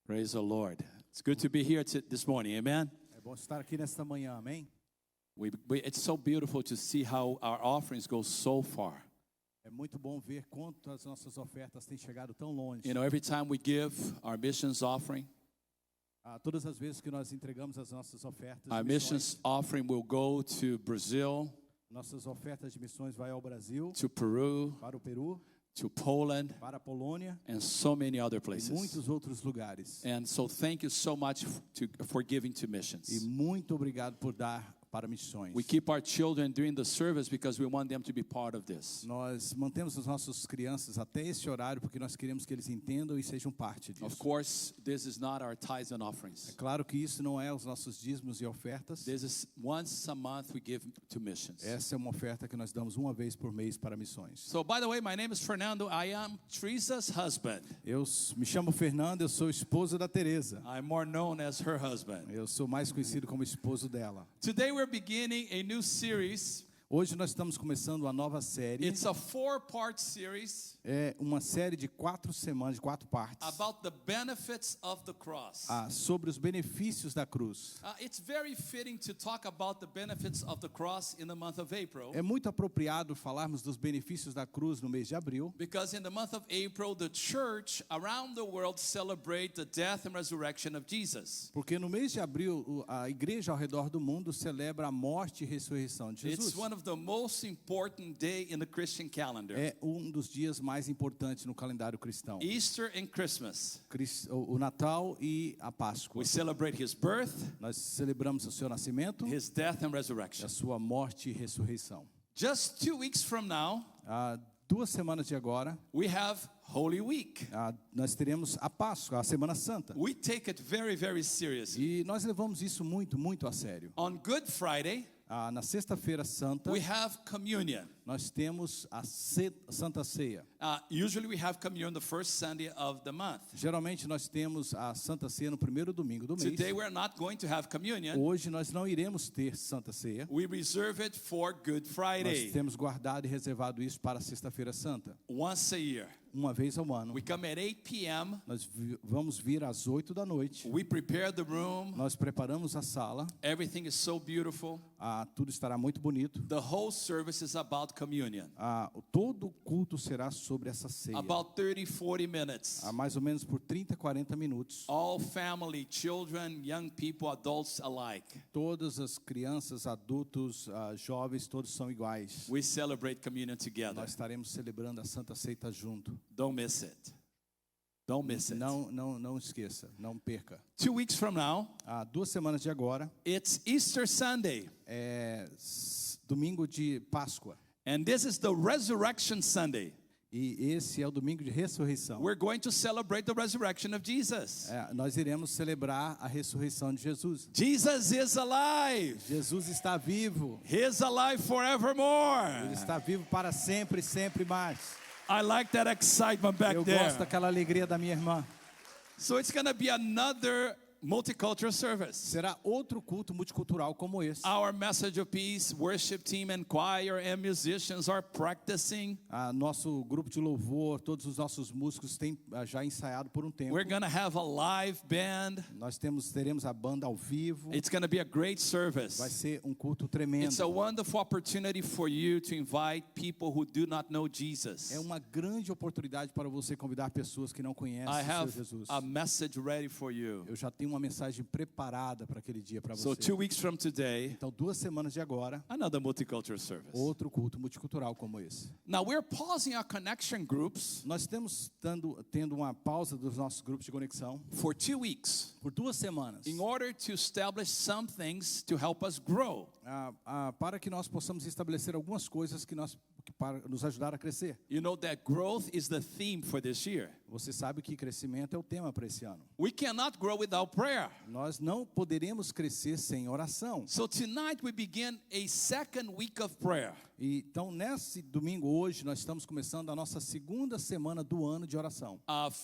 Praise the Lord. It's good to be here this morning. Amen. É bom estar aqui nesta manhã, amém? It's so beautiful to see how our offerings go so far. É muito bom ver quanto as nossas ofertas têm chegado tão longe. You know, every time we give our missions offering, Todas as vezes que nós entregamos as nossas ofertas, our de missions missões, offering will go to Brazil, nossas ofertas de missões vai ao Brasil, to Peru, para o Peru, to Poland, para a Polônia and so many other e places. muitos outros lugares. And so thank you so much for giving to E missions. muito obrigado por dar para missões. We keep our children during the service because we want them to be part of this. Nós mantemos as nossas crianças até esse horário porque nós queremos que eles entendam e sejam parte disso. Of course, this is not our tithes and É offerings. claro que isso não é os nossos dízimos e ofertas. This is once a month we give to missions. Essa é uma oferta que nós damos uma vez por mês para missões. So, by the way, my name is Fernando. I am Teresa's husband. Eu me chamo Fernando, eu sou esposo da Teresa. I'm more known as her husband. Eu sou mais conhecido como esposo dela. Today we're beginning a new series. Hoje nós estamos começando uma nova série. It's a 4-part series É uma série de 4 semanas, de 4 partes. about the benefits of the cross. Sobre os benefícios da cruz. It's very fitting to talk about the benefits of the cross in the month of April. É muito apropriado falarmos dos benefícios da cruz no mês de abril. Because in the month of April, the church around the world celebrate the death and resurrection of Jesus. Porque no mês de abril, a igreja ao redor do mundo celebra a morte e ressurreição de It's Jesus. one of the most important day in the Christian calendar. É um dos dias mais importantes no calendário cristão. Easter and Christmas. O Natal e a Páscoa. We celebrate his birth, Nós celebramos o seu nascimento, his death and a resurrection. sua morte e ressurreição. Just 2 weeks from now, 2 semanas de agora, we have Holy Week. nós teremos a Páscoa, a Semana Santa. We take it very, very seriously. E nós levamos isso muito, muito a sério. On Good Friday, Na Sexta-feira Santa, we have communion. nós temos a Santa Ceia. Usually we have communion the first Sunday of the month. Geralmente nós temos a Santa Ceia no primeiro domingo do mês. Today we're not going to have communion. Hoje nós não iremos ter Santa Ceia. We reserve it for Good Nós Friday. temos guardado e reservado isso para a Sexta-feira Santa. Once a year. Uma vez ao ano. We come at 8 p.m. Nós vamos vir às 8 da noite. We prepare the room. Nós preparamos a sala. Everything is so beautiful. Tudo estará muito bonito. The whole service is about communion. Todo o culto será sobre essa ceia. About 30, 40 minutes. Mais ou menos por 30, 40 minutos. All family, children, young people, adults alike. Todas as crianças, adultos, jovens, todos são iguais. We celebrate communion together. Nós estaremos celebrando a Santa Ceia junto. Don't miss it. Don't miss it. Não esqueça, não perca. 2 weeks from now, 2 semanas de agora, it's Easter Sunday. Domingo de Páscoa. And this is the Resurrection Sunday. E esse é o domingo de ressurreição. We're going to celebrate the resurrection of Jesus. Nós iremos celebrar a ressurreição de Jesus. Jesus is alive. Jesus está vivo. He's alive forevermore. Ele está vivo para sempre, sempre mais. I like that excitement back Eu there. gosto daquela alegria da minha irmã. So it's going to be another multicultural service. Será outro culto multicultural como esse. Our Message of Peace worship team and choir and musicians are practicing. Nosso grupo de louvor, todos os nossos músicos têm já ensaiado por um tempo. We're going to have a live band. Nós teremos a banda ao vivo. It's going to be a great service. Vai ser um culto tremendo. It's a wonderful opportunity for you to invite people who do not know Jesus. É uma grande oportunidade para você convidar pessoas que não conhecem I o Senhor have Jesus. a message ready for you. Eu já tenho uma mensagem preparada para aquele dia para So você. 2 weeks from today, Então, 2 semanas de agora, another multicultural service. outro culto multicultural como esse. Now we're pausing our connection groups Nós estamos tendo uma pausa dos nossos grupos de conexão for 2 weeks por 2 semanas. in order to establish some things to help us grow. Para que nós possamos estabelecer algumas coisas para nos ajudar a crescer. You know that growth is the theme for this year. Você sabe que crescimento é o tema para esse ano. We cannot grow without prayer. Nós não poderemos crescer sem oração. So tonight we begin a second week of prayer. E, então, nesse domingo hoje, nós estamos começando a nossa segunda semana do ano de oração.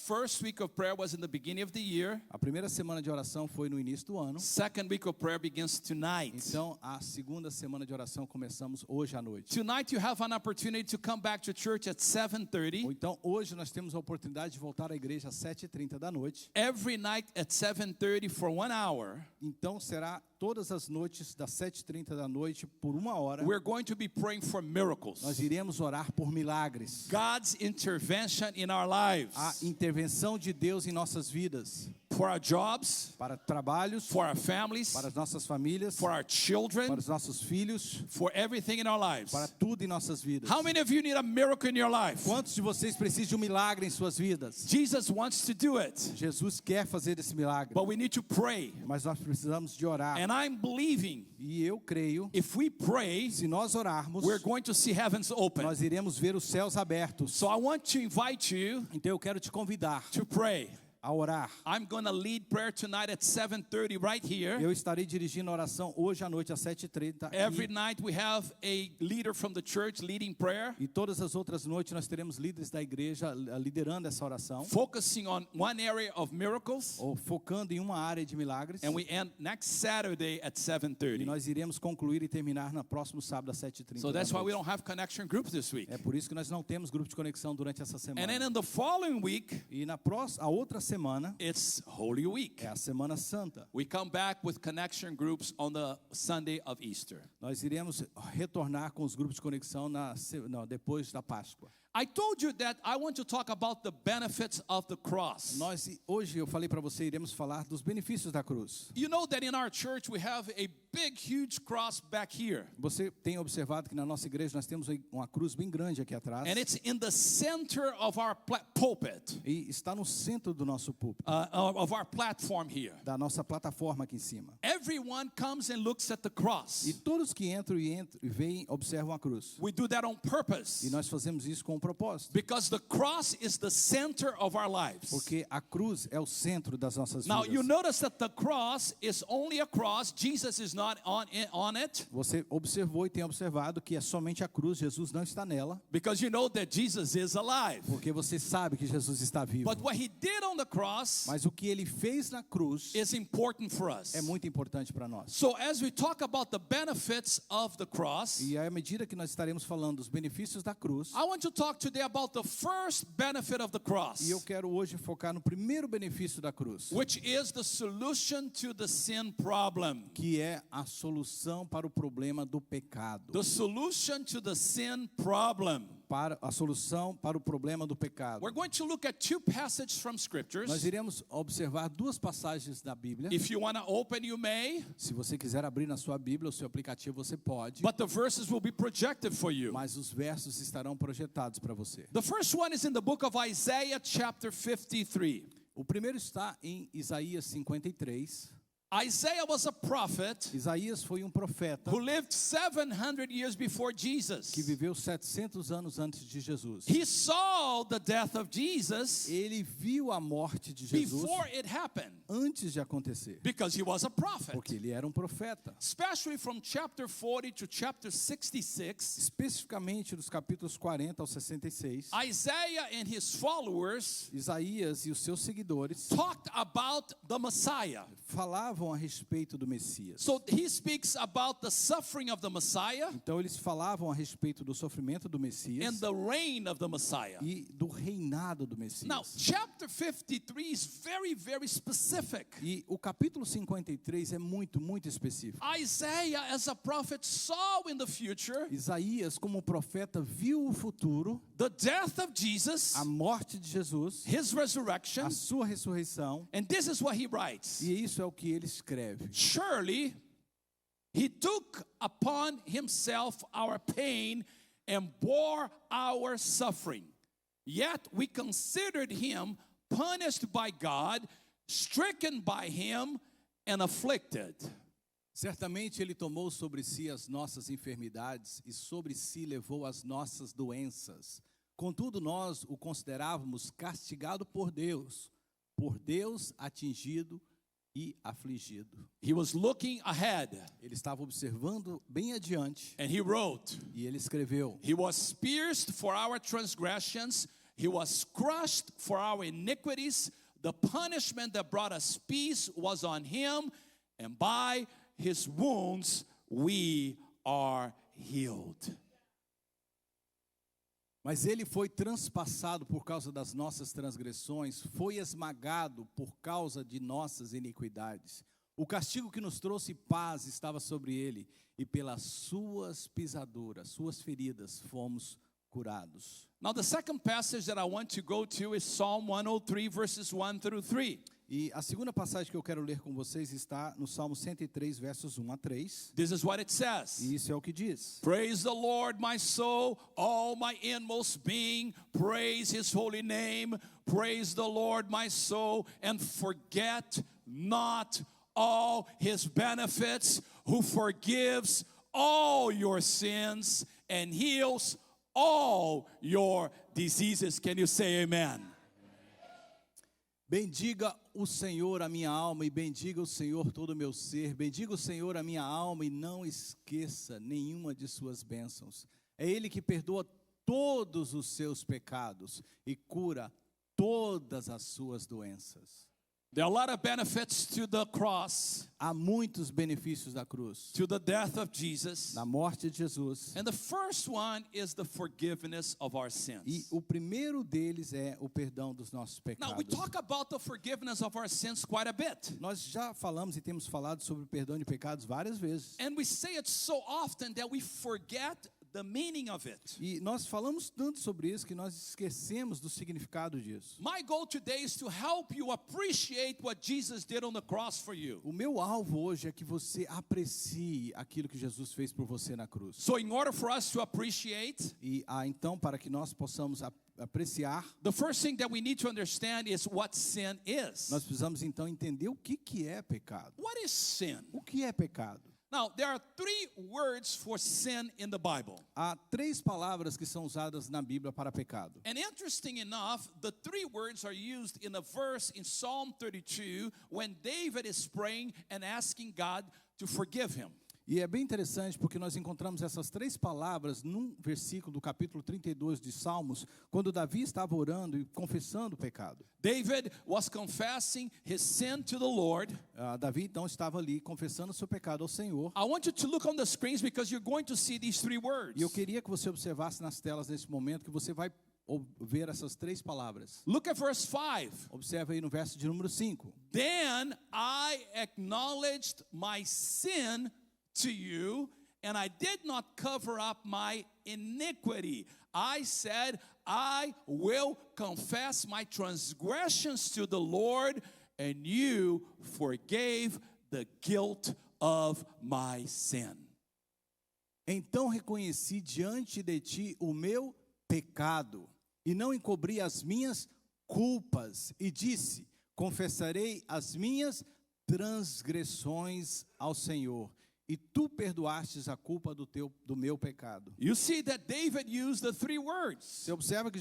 First week of prayer was in the beginning of the year. A primeira semana de oração foi no início do ano. Second week of prayer begins tonight. Então, a segunda semana de oração começamos hoje à noite. Tonight you have an opportunity to come back to church at 7:30. Então, hoje nós temos a oportunidade de voltar à igreja às 7h30 da noite. Every night at 7:30 for 1 hour. Então, será todas as noites das 7h30 da noite por 1 hora. We're going to be praying for miracles. Nós iremos orar por milagres. God's intervention in our lives. A intervenção de Deus em nossas vidas. For our jobs, para trabalhos, for our families, para as nossas famílias, for our children, para os nossos filhos, for everything in our lives. para tudo em nossas vidas. How many of you need a miracle in your life? Quantos de vocês precisam de um milagre em suas vidas? Jesus wants to do it. Jesus quer fazer esse milagre. But we need to pray. Mas nós precisamos de orar. And I'm believing E eu creio, if we pray, se nós orarmos, we're going to see heavens open. nós iremos ver os céus abertos. So I want to invite you Então eu quero te convidar to pray. a orar. I'm going to lead prayer tonight at 7:30 right here. Eu estarei dirigindo a oração hoje à noite às 7h30. Every night we have a leader from the church leading prayer, E todas as outras noites nós teremos líderes da igreja liderando essa oração, focusing on one area of miracles, ou focando em uma área de milagres. and we end next Saturday at E 7:30. nós iremos concluir e terminar no próximo sábado às 7h30. So da that's why we noite. don't have connection groups this week. É por isso que nós não temos grupo de conexão durante essa And semana. then in the following week, E na próxima, a outra semana it's Holy Week. é a Semana Santa. We come back with connection groups on the Sunday of Easter. Nós iremos retornar com os grupos de conexão depois da Páscoa. I told you that I want to talk about the benefits of the cross. Hoje eu falei para você, iremos falar dos benefícios da cruz. You know that in our church we have a big, huge cross back here. Você tem observado que na nossa igreja nós temos uma cruz bem grande aqui atrás. And it's in the center of our pulpit, E está no centro do nosso púlpito, of our platform here. da nossa plataforma aqui em cima. Everyone comes and looks at the cross. E todos que entram e veem, observam a cruz. We do that on E purpose nós fazemos isso com um propósito. because the cross is the center of our lives. Porque a cruz é o centro das nossas Now, you vidas. notice that the cross is only a cross. Jesus is not on it, Você observou e tem observado que é somente a cruz, Jesus não está nela, because you know that Jesus is alive. porque você sabe que Jesus está vivo. But what he did on the cross Mas o que ele fez na cruz is important for us. é muito importante para nós. So as we talk about the benefits of the cross, E à medida que nós estaremos falando dos benefícios da cruz, I want to talk today about the first benefit of the cross, e eu quero hoje focar no primeiro benefício da cruz, which is the solution to the sin problem. que é a solução para o problema do pecado. The solution to the sin problem. Para a solução para o problema do pecado. We're going to look at two passages from Nós scriptures. iremos observar duas passagens da Bíblia. If you want to open, you may, Se você quiser abrir na sua Bíblia, o seu aplicativo, você pode. but the verses will be projected for you. Mas os versos estarão projetados para você. The first one is in the book of Isaiah chapter 53. O primeiro está em Isaías 53. Isaiah was a prophet Isaías foi um profeta who lived 700 years before Jesus. que viveu 700 anos antes de Jesus. He saw the death of Jesus Ele viu a morte de Jesus before it happened antes de acontecer, because he was a prophet. porque ele era um profeta. Especially from chapter 40 to chapter 66, Especificamente dos capítulos 40 ao 66, Isaiah and his followers Isaías e os seus seguidores talked about the Messiah. falavam a respeito do Messias. So he speaks about the suffering of the Messiah Então eles falavam a respeito do sofrimento do Messias and the reign of the Messiah. e do reinado do Messias. Now, chapter 53 is very, very specific. E o capítulo 53 é muito, muito específico. Isaiah, as a prophet, saw in the future Isaías, como profeta, viu o futuro, the death of Jesus, a morte de Jesus, his resurrection, a sua ressurreição, and this is what he writes. e isso é o que ele escreve. Surely he took upon himself our pain and bore our suffering. Yet we considered him punished by God, stricken by him, and afflicted. Certamente ele tomou sobre si as nossas enfermidades e sobre si levou as nossas doenças. Contudo, nós o considerávamos castigado por Deus atingido e afligido. He was looking ahead, Ele estava observando bem adiante and he wrote, e ele escreveu: He was pierced for our transgressions, he was crushed for our iniquities. The punishment that brought us peace was on him, and by his wounds we are healed. Mas ele foi transpassado por causa das nossas transgressões, foi esmagado por causa de nossas iniquidades. O castigo que nos trouxe paz estava sobre ele, e pelas suas pisaduras, suas feridas, fomos curados. Now, the second passage that I want to go to is Psalm 103, verses 1 through 3. E a segunda passagem que eu quero ler com vocês está no Salmo 103, versos 1 a 3. This is what it says. E isso é o que diz: Praise the Lord, my soul, all my inmost being. Praise his holy name. Praise the Lord, my soul, and forget not all his benefits, who forgives all your sins and heals all your diseases. Can you say amen? Bendiga o Senhor a minha alma e bendiga o Senhor todo o meu ser. Bendiga o Senhor a minha alma e não esqueça nenhuma de suas bênçãos. É Ele que perdoa todos os seus pecados e cura todas as suas doenças. There are a lot of benefits to the cross, Há muitos benefícios da cruz, to the death of Jesus. na morte de Jesus. And the first one is the forgiveness of our E sins. o primeiro deles é o perdão dos nossos Now, we pecados. talk about the forgiveness of our sins quite a bit. Nós já falamos e temos falado sobre o perdão de pecados várias vezes. And we say it so often that we forget the meaning of it. E nós falamos tanto sobre isso que nós esquecemos do significado disso. My goal today is to help you appreciate what Jesus did on the cross for you. O meu alvo hoje é que você aprecie aquilo que Jesus fez por você na cruz. So in order for us to appreciate, E então, para que nós possamos apreciar, the first thing that we need to understand is what sin is. nós precisamos então entender o que é pecado. What is sin? O que é pecado? Now, there are three words for sin in the Bible. Há três palavras que são usadas na Bíblia para pecado. And interesting enough, the three words are used in a verse in Psalm 32 when David is praying and asking God to forgive him. E é bem interessante porque nós encontramos essas três palavras num versículo do capítulo 32 de Salmos, quando Davi estava orando e confessando o pecado. David was confessing his sin to the Lord. Davi então estava ali confessando o seu pecado ao Senhor. I want you to look on the screens because you're going to see these three words. E eu queria que você observasse nas telas nesse momento que você vai ver essas três palavras. Look at verse 5. Observe aí no verso de número 5. Then I acknowledged my sin to you, and I did not cover up my iniquity. I said, I will confess my transgressions to the Lord, and you forgave the guilt of my sin. Então reconheci diante de ti o meu pecado, e não encobri as minhas culpas, e disse, confessarei as minhas transgressões ao Senhor. E tu perdoastes a culpa do meu pecado. You see that David used the three words. Você observa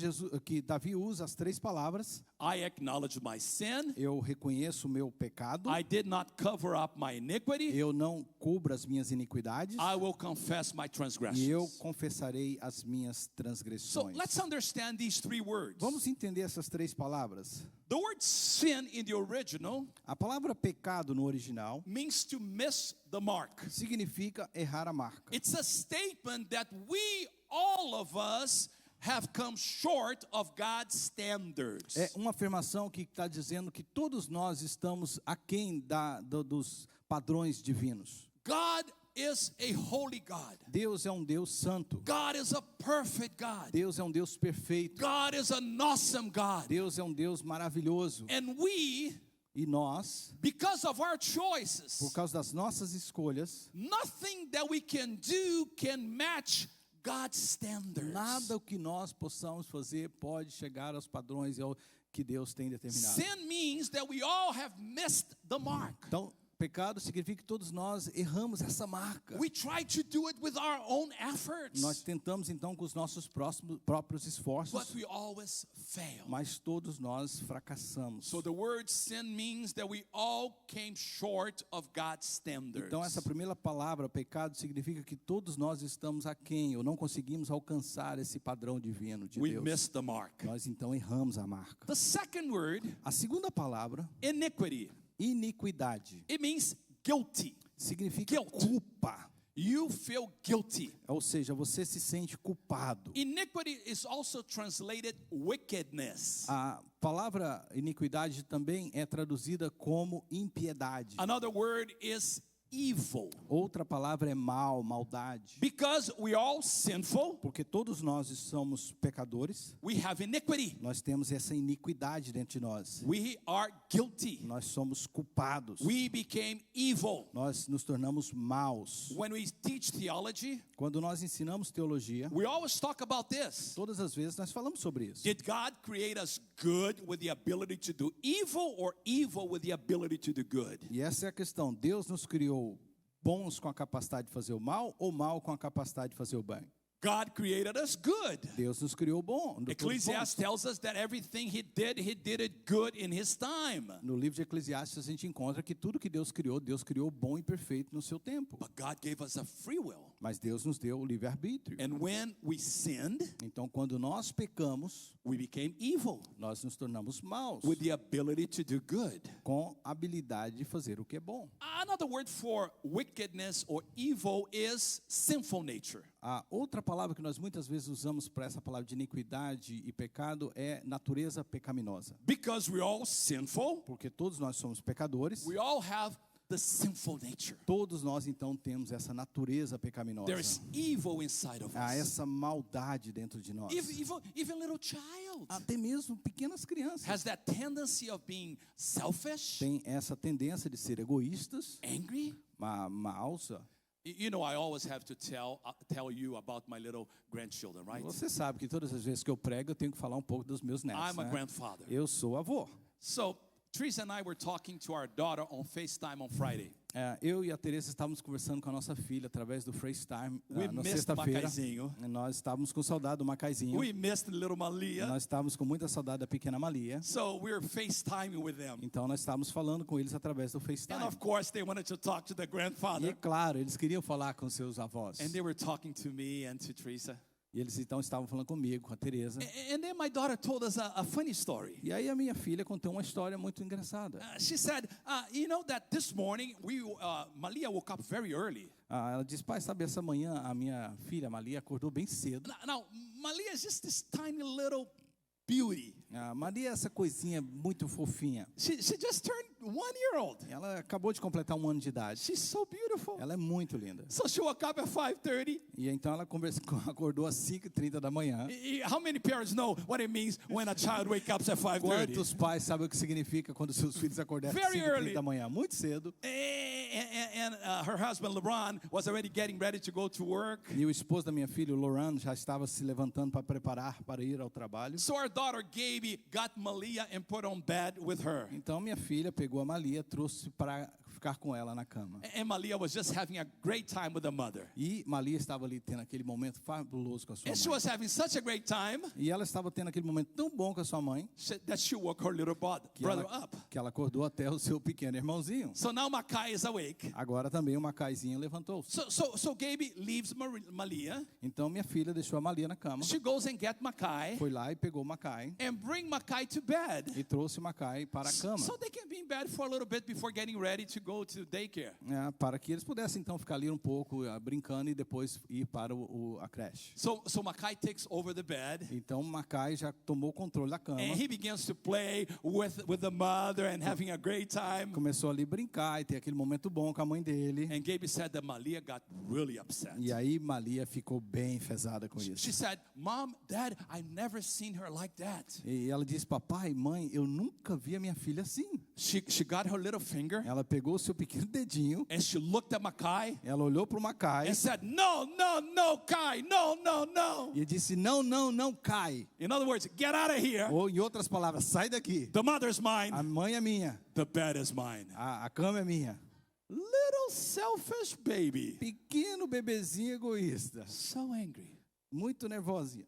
que Davi usa as três palavras. I acknowledge my sin. Eu reconheço o meu pecado. I did not cover up my iniquity. Eu não cubro as minhas iniquidades. I will confess my E eu transgressions. confessarei as minhas So transgressões. let's understand these three words. Vamos entender essas três palavras. The word sin in the original A palavra pecado no original means to miss the mark. significa errar a marca. It's a statement that we, all of us, have come short of God's standards. É uma afirmação que está dizendo que todos nós estamos aquém dos padrões divinos. God is a holy God. Deus é um Deus santo. God is a perfect God. Deus é um Deus perfeito. God is an awesome God. Deus é um Deus maravilhoso. And we, E nós, because of our choices, por causa das nossas escolhas, nothing that we can do can match God's standards. nada o que nós possamos fazer pode chegar aos padrões que Deus tem determinado. Sin means that we all have missed the mark. Então, Pecado significa que todos nós erramos essa marca. We try to do it with our own efforts, Nós tentamos então com os nossos próprios esforços, but we always fail. mas todos nós fracassamos. So the word sin means that we all came short of God's standards. Então essa primeira palavra, pecado, significa que todos nós estamos aquém, ou não conseguimos alcançar esse padrão divino de We Deus. missed the mark. Nós então erramos a marca. The second word, A segunda palavra, iniquity. iniquidade, It means guilty. significa Guilt. culpa. You feel guilty. Ou seja, você se sente culpado. Iniquity is also translated wickedness. A palavra iniquidade também é traduzida como impiedade. Another word is evil. Outra palavra é mal, maldade. Because we all sinful, Porque todos nós somos pecadores, we have iniquity. nós temos essa iniquidade dentro de nós. We are guilty. Nós somos culpados. We became evil. Nós nos tornamos maus. When we teach theology, Quando nós ensinamos teologia, we always talk about this. todas as vezes nós falamos sobre isso. Did God create us good with the ability to do evil, or evil with the ability to do good? E essa é a questão. Deus nos criou bons com a capacidade de fazer o mal ou mal com a capacidade de fazer o bem? God created us good. Deus nos criou bom. todos Ecclesiastes bons. tells us that everything he did it good in his time. No livro de Eclesiastes a gente encontra que tudo que Deus criou bom e perfeito no seu tempo. But God gave us a free will. Mas Deus nos deu o livre-arbítrio. And when we sinned, Então, quando nós pecamos, we became evil nós nos tornamos maus, with the ability to do good. com a habilidade de fazer o que é bom. Another word for wickedness or evil is sinful nature. A outra palavra que nós muitas vezes usamos para essa palavra de iniquidade e pecado é natureza pecaminosa. Because we're all sinful, Porque todos nós somos pecadores, we all have the sinful nature. todos nós então temos essa natureza pecaminosa. There's evil inside of Há us. essa maldade dentro de nós. Even little child Até mesmo pequenas crianças has that tendency of being selfish, têm essa tendência de ser egoístas, angry. maus. You know, I always have to tell you about my little grandchildren, right? Você sabe que todas as vezes que eu prego, eu tenho que falar um pouco dos meus netos. I'm a né? grandfather. Eu sou avô. So Teresa and I were talking to our daughter on FaceTime on Friday. Eu e a Teresa estávamos conversando com a nossa filha através do FaceTime We na missed sexta-feira. Macaizinho. Nós estávamos com saudade do Macaizinho. We missed little Malia. Nós estávamos com muita saudade da pequena Malia. So we were FaceTiming with them. Então nós estávamos falando com eles através do FaceTime. And of course they wanted to talk to the E é grandfather. claro, eles queriam falar com seus avós. And they were talking to me and to Teresa. E eles então estavam falando comigo, com a Teresa. And then my daughter told us a funny story. E aí a minha filha contou uma história muito engraçada. She said, you know that this morning Malia woke up very early. Ela disse, pai, sabe, essa manhã a minha filha Malia acordou bem cedo. Now Malia is just this tiny little beauty. Maria é essa coisinha muito fofinha. She just turned 1 year old. Ela acabou de completar 1 ano de idade. She's so beautiful. Ela é muito linda. So she woke up at 5:30. E então ela acordou às 5h30 da manhã. How many parents know what it means when a child wakes up at 5:30? Quantos pais sabem o que significa quando seus filhos acordarem às Very 5h30 early. da manhã? Muito cedo. And her husband LeBron was already getting ready to go to work. E o esposo da minha filha, o Loran, já estava se levantando para preparar para ir ao trabalho. So our daughter Gaby got Malia and put on bed with her. Então minha filha pegou a Malia, trouxe para ficar com ela na cama. And Malia was just having a great time with the mother. E Malia estava ali tendo aquele momento fabuloso com a sua And she mãe. was having such a great time E ela estava tendo aquele momento tão bom com a sua mãe that she woke her little brother up. que ela acordou até o seu pequeno irmãozinho. So now Makai is awake. Agora também o Macaizinho levantou-se. So Gaby leaves Malia. Então minha filha deixou a Malia na cama, She goes and get Makai foi lá e pegou o Macai and bring Makai to bed. e trouxe o Macai para a cama, So they can be in bed for a little bit before getting ready to go to daycare. para que eles pudessem então ficar ali um pouco brincando e depois ir para a creche. So Makai takes over the bed. Então o Macai já tomou o controle da cama, And he begins to play with the mother and having a great time. começou ali a brincar e ter aquele momento bom com a mãe dele. And Gaby said that Malia got really upset. E aí Malia ficou bem enfesada com isso. She said, Mom, Dad, I never seen her like that. E ela disse, papai, mãe, eu nunca vi a minha filha assim. She got her little finger Ela pegou o seu pequeno dedinho, and she looked at Makai ela olhou para o Macai and said, No, Kai, no. e disse, não cai. In other words, get out of here. Ou em outras palavras, sai daqui. The mother's mine. A mãe é minha, The bed is mine. a cama é minha. Little selfish baby. Pequeno bebezinho egoísta. So angry. Muito nervosinha.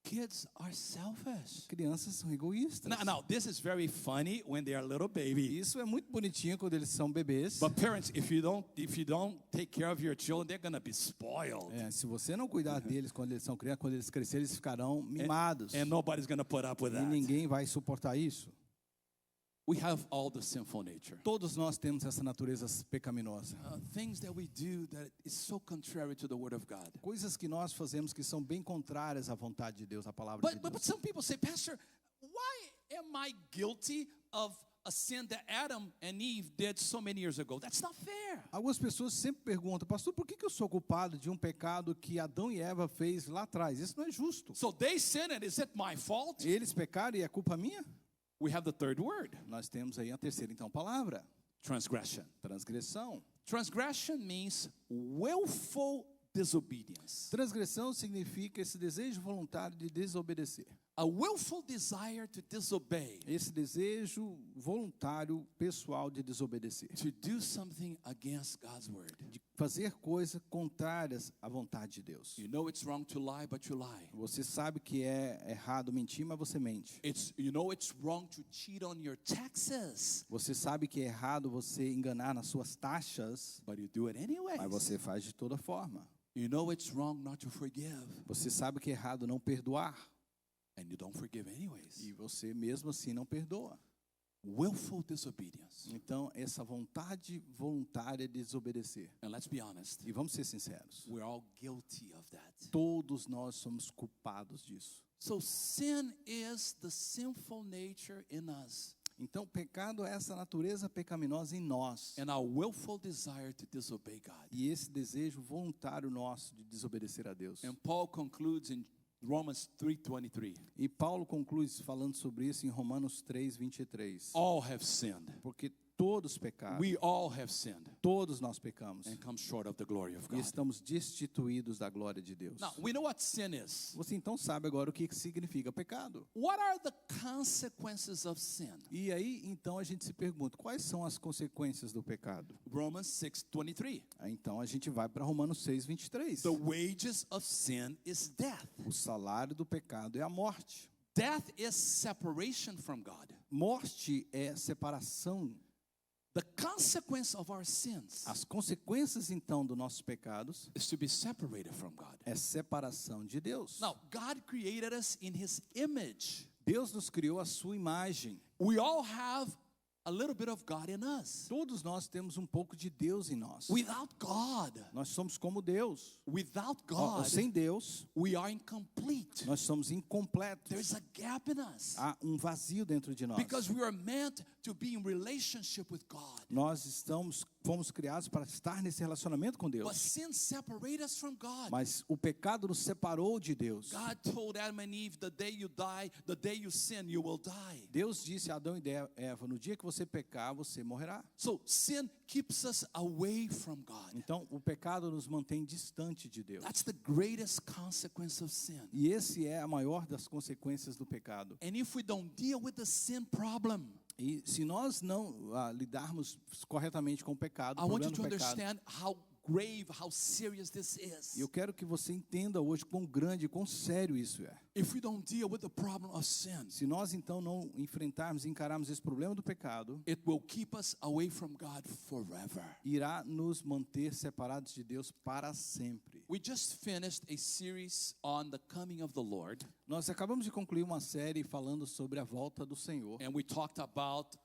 Kids are selfish. Crianças são egoístas. Now, this is very funny when they are little baby. Isso é muito bonitinho quando eles são bebês. But parents, if you don't take care of your children, they're gonna be spoiled. Se você não cuidar deles quando eles são crianças, quando eles crescerem, eles ficarão mimados. And nobody's gonna put up with E that. ninguém vai suportar isso. We have all the sinful nature. Todos nós temos essa natureza pecaminosa. Things that we do that is so contrary to the word of God. Coisas que nós fazemos que são bem contrárias à vontade de Deus, à palavra de But Deus. some people say, Pastor, why am I guilty of a sin that Adam and Eve did so many years ago? That's not fair. Algumas pessoas sempre perguntam, pastor, por que eu sou culpado de um pecado que Adão e Eva fez lá atrás? Isso não é justo. So they sinned, and is it my fault? Eles pecaram e é culpa minha? We have the third word, Nós temos aí a terceira, então, palavra. transgression. Transgressão. Transgression means willful disobedience. Transgressão significa esse desejo voluntário de desobedecer. A willful desire to disobey, Esse desejo voluntário pessoal de desobedecer. to do something against God's word. De fazer coisas contrárias à vontade de Deus. You know it's wrong to lie, but you lie. Você sabe que é errado mentir, mas você mente. You know it's wrong to cheat on your taxes, Você sabe que é errado você enganar nas suas taxas, but you do it anyways. mas você faz de toda forma. You know it's wrong not to forgive, Você sabe que é errado não perdoar, and you don't forgive anyways. e você mesmo assim não perdoa. Willful disobedience. Então, essa vontade voluntária de desobedecer. And let's be honest, E vamos ser sinceros, we're all guilty of that. todos nós somos culpados disso. So sin is the sinful nature in us, Então, o pecado é essa natureza pecaminosa em nós. and our willful desire to disobey God. E esse desejo voluntário nosso de desobedecer a Deus. And Paul concludes in Romans 3:23. E Paulo conclui falando sobre isso em Romanos 3:23. All have sinned. Porque todos pecaram. We all have sinned Todos nós pecamos. and come short of the glory of E God. estamos destituídos da glória de Deus. Now, we know what sin is. Você então sabe agora o que significa pecado. What are the consequences of sin? E aí, então, a gente se pergunta, quais são as consequências do pecado? Romans 6:23. Aí, então, a gente vai para Romanos 6:23. The wages of sin is death. O salário do pecado é a morte. Death is separation from God. Morte é separação. The consequence of our sins As consequências, então, dos nossos pecados is to be separated from God. é separação de Deus. Now, God created us in His image. Deus nos criou a sua imagem. We all have a little bit of God in us. Todos nós temos um pouco de Deus em nós. Without God, Nós somos como Deus. without Ó, God, sem Deus, we are incomplete. nós somos incompletos. There's a gap in us Há um vazio dentro de nós. because we are meant to be in relationship with God. Nós fomos criados para estar nesse relacionamento com But Deus. sin separates us from God. Mas o pecado nos separou de Deus. God told Adam and Eve, the day you die, the day you sin, you will die. Deus disse a Adão e Eva, no dia que você pecar, você morrerá. So sin keeps us away from God. Então, o pecado nos mantém distante de Deus. That's the greatest consequence of sin. E esse é a maior das consequências do pecado. And if we don't deal with the sin problem, E se nós não lidarmos corretamente com o pecado, I o want you problema to do pecado, understand how grave, how serious this is. eu quero que você entenda hoje quão grande, quão sério isso é. If we don't deal with the problem of sin, Se nós então não enfrentarmos e encararmos esse problema do pecado, it will keep us away from God forever. irá nos manter separados de Deus para sempre. We just finished a series on the coming of the Lord, Nós acabamos de concluir uma série falando sobre a volta do Senhor. and we talked about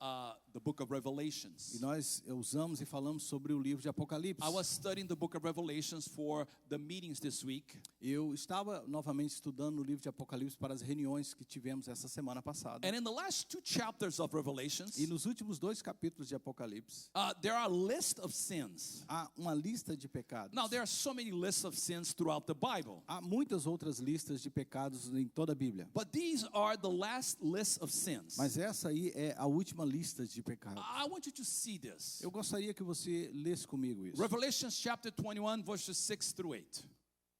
the book of E Revelations. nós usamos e falamos sobre o livro de Apocalipse. I was studying the book of Revelations for the meetings this week, Eu estava novamente estudando o livro de Apocalipse para as reuniões que tivemos essa semana passada. and in the last 2 chapters of Revelations, E nos últimos 2 capítulos de Apocalipse, there are a list of sins. há uma lista de pecados. Now, there are so many lists of sins throughout the Bible, Há muitas outras listas de pecados em toda a Bíblia. but these are the last list of sins. Mas essa aí é a última lista de pecados. I want you to see this. Eu gostaria que você lesse comigo isso. Revelations chapter 21, verses 6 through 8.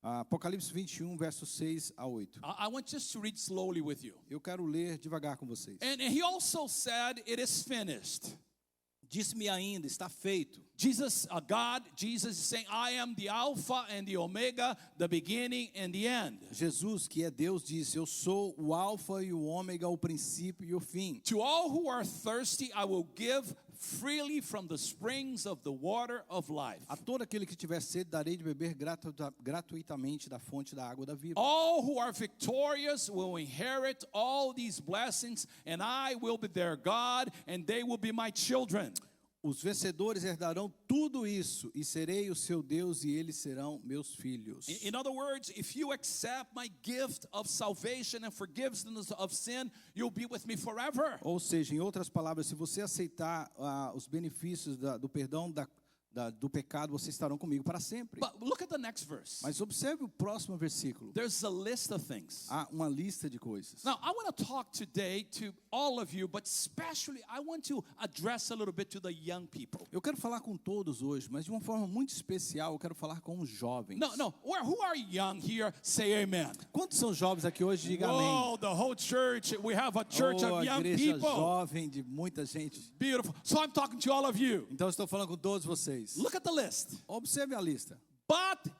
Apocalipse 21, versos 6 a 8. I want just to read slowly with you. Eu quero ler devagar com vocês. And he also said, it is finished. Disse-me ainda, está feito. Jesus is saying, I am the Alpha and the Omega, the beginning and the end. Jesus, que é Deus, disse: eu sou o alfa e o ômega, o princípio e o fim. To all who are thirsty, I will give freely from the springs of the water of life. A todo aquele que tiver sede, darei de beber gratuitamente da fonte da água da vida. All who are victorious will inherit all these blessings, and I will be their God, and they will be my children. Os vencedores herdarão tudo isso, e serei o seu Deus, e eles serão meus filhos. In other words, if you accept my gift of salvation and forgiveness of sin, you'll be with me forever. Ou seja, em outras palavras, se você aceitar os benefícios do perdão do pecado, vocês estarão comigo para sempre. But look at the next verse. Mas observe o próximo versículo. There's a list of things. Há uma lista de coisas. Now, I want to talk today to all of you, but especially I want to address a little bit to the young people. Eu quero falar com todos hoje, mas de uma forma muito especial, eu quero falar com os jovens. No. Who are young here? Say amen. Quantos são jovens aqui hoje? Diga amém. Oh, the whole church. We have a church Oh, of a young igreja people. jovem de muita gente. Beautiful. So I'm talking to all of you. Então eu estou falando com todos vocês. Look at the list. Observe a lista. But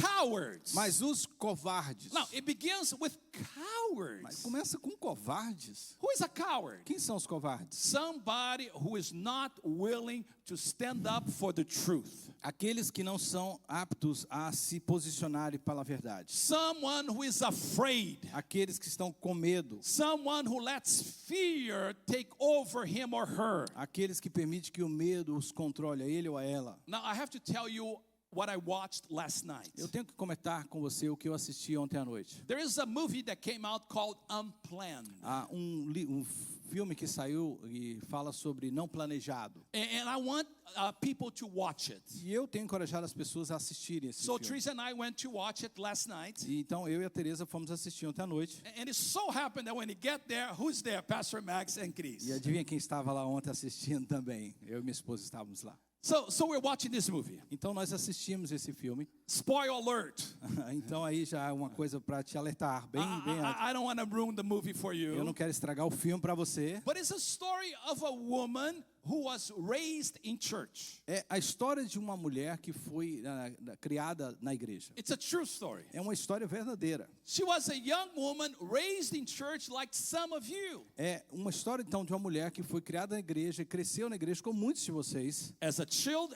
cowards. Mas os covardes. Now, it begins with Mas cowards. começa com covardes. Who is a coward? Quem são os covardes? Somebody who is not willing to stand up for the truth. Aqueles que não são aptos a se posicionarem pela verdade. Someone who is afraid. Aqueles que estão com medo. Someone who lets fear take over him or her. Aqueles que permitem que o medo os controle, a ele ou a ela. Now, I have to tell you what I watched last night. Eu tenho que comentar com você o que eu assisti ontem à noite. There is a movie that came out called Unplanned. Há um filme que saiu e fala sobre não planejado. And I want people to watch it. E eu tenho encorajado as pessoas a assistirem esse So filme. Teresa and I went to watch it last night. E então eu e a Teresa fomos assistir ontem à noite. And it so happened that when you get there, who's there? Pastor Max and Chris. E adivinha quem estava lá ontem assistindo também? Eu e minha esposa estávamos lá. So we're watching this movie. Então nós assistimos esse filme. Spoiler alert. Então aí já é uma coisa para te alertar, bem antes. I don't want to ruin the movie for Eu you. não quero estragar o filme para você. But it's a story of a woman who was raised in church. É a história de uma mulher que foi criada na igreja. It's a true story. É uma história verdadeira. She was a young woman raised in church like some of you. É uma história então de uma mulher que foi criada na igreja, cresceu na igreja como muitos de vocês, As a child,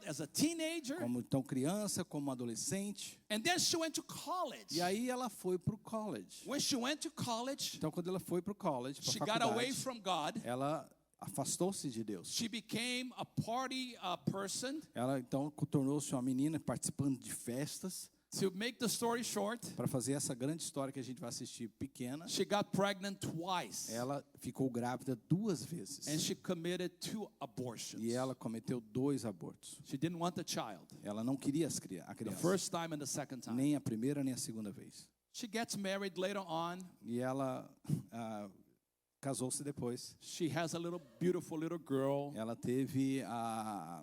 as a teenager. como então criança, como adolescente. And then she went to college. E aí ela foi para o college. When she went to college, Então quando ela foi para o college, she para a got away faculdade, from God. ela afastou-se de Deus. She became a party person. Ela então tornou-se uma menina participando de festas. To make the story short, Para fazer essa grande história que a gente vai assistir pequena, she got pregnant twice. ela ficou grávida 2 vezes. And she committed 2 abortions. E ela cometeu 2 abortos. She didn't want the child. Ela não queria a The criança, first time and the second time. nem a primeira nem a segunda vez. She gets married later on. E ela casou-se depois. She has a beautiful little girl. Ela teve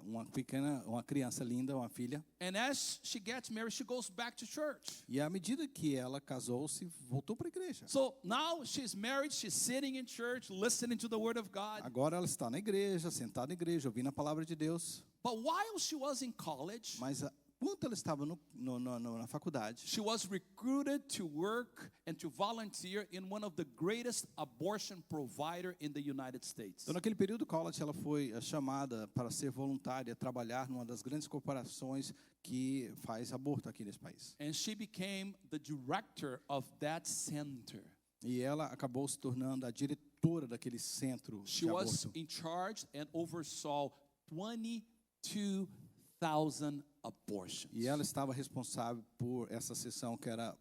uma criança linda, uma filha. And as she gets married, she goes back to church. E à medida que ela casou-se, voltou para a igreja. So now she's married, she's sitting in church, listening to the word of God. Agora ela está na igreja, sentada na igreja, ouvindo a palavra de Deus. But while she was in college, Mas enquanto ela estava na faculdade, she was recruited to work and to volunteer in one of the greatest abortion provider in the United States. então naquele período do college ela foi chamada para ser voluntária, trabalhar numa das grandes corporações que faz aborto aqui nesse país. And she became the director of that center. E ela acabou se tornando a diretora daquele centro She de was aborto. in charge and oversaw 22,000 abortions. E ela estava responsável por essa seção que era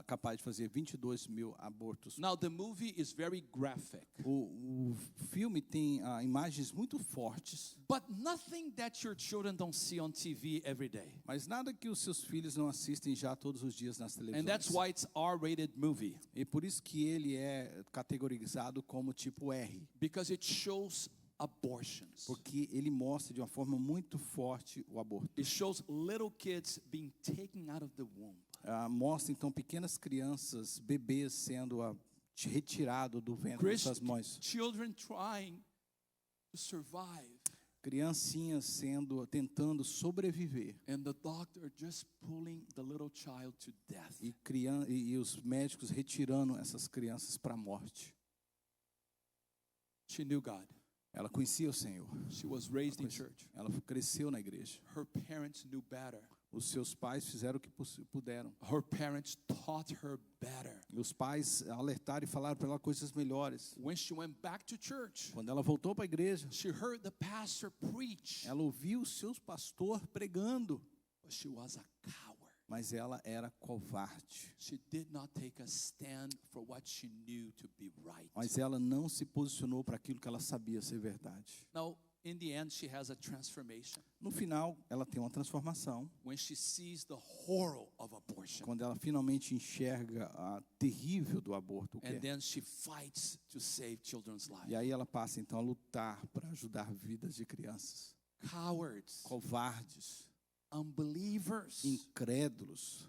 capaz de fazer 22 mil abortos. Now the movie is very graphic, O filme tem imagens muito fortes, but nothing that your children don't see on TV every day. mas nada que os seus filhos não assistem já todos os dias nas And that's televisões. why it's R-rated movie, E por isso que ele é categorizado como tipo R, because it shows abortions. porque ele mostra de uma forma muito forte o aborto. It shows little kids being taken out of the womb. Mostra então pequenas crianças, bebês sendo retirado do ventre das suas mães. Children trying to survive. Criancinhas tentando sobreviver. And the doctor just pulling the little child to death. E os médicos retirando essas crianças para a morte. She knew God. Ela conhecia o Senhor. She was raised in church. Ela cresceu na igreja. Her parents knew better. Os seus pais fizeram o que puderam. Her parents taught her better. E os pais alertaram e falaram para ela coisas melhores. When she went back to church, Quando ela voltou para a igreja, she heard the pastor preach, ela ouviu o seu pastor pregando, but she was a coward. mas ela era covarde. She did not take a stand for what she knew to be right. Mas ela não se posicionou para aquilo que ela sabia ser verdade. Now, in the end, she has a transformation No final, ela tem uma transformação. when she sees the horror of abortion. Quando ela finalmente enxerga a terrível do aborto, And then she fights to save children's e lives. aí ela passa então a lutar para ajudar vidas de crianças. Cowards, Covardes, unbelievers, incrédulos,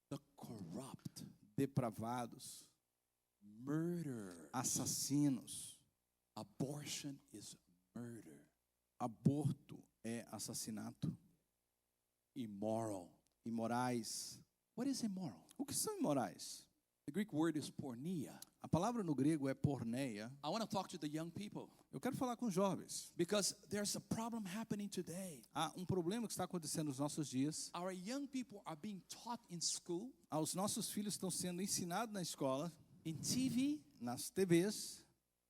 the corrupt, depravados, murder. assassinos. Abortion is murder. Aborto é assassinato. Immoral. Imorais. What is immoral? O que são imorais? The Greek word is porneia. A palavra no grego é porneia. I want to talk to the young people Eu quero falar com os jovens. because there's a problem happening today. Há um problema que está acontecendo nos nossos dias. Our young people are being taught in school, Os nossos filhos estão sendo ensinados na escola, in TV, nas TVs,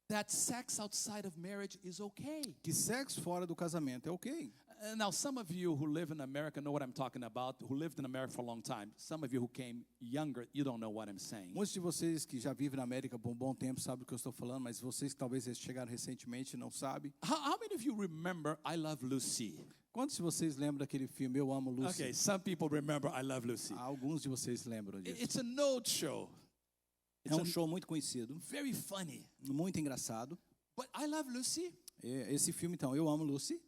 that sex outside of marriage is okay. que sexo fora do casamento é ok. Now, some of you who live in America know what I'm talking about, who lived in America for a long time. Some of you who came younger, you don't know what I'm saying. Muitos de vocês que já vivem na América por um bom tempo sabem do que eu estou falando, mas vocês que talvez chegaram recentemente não sabem. How many of you remember I Love Lucy? Quantos de vocês lembram daquele filme Eu Amo Lucy? Okay, some people remember I Love Lucy. Alguns de vocês lembram disso. It's an old show. É um show muito conhecido, Very funny. muito engraçado. But I Love Lucy, Esse filme, então, Eu Amo Lucy,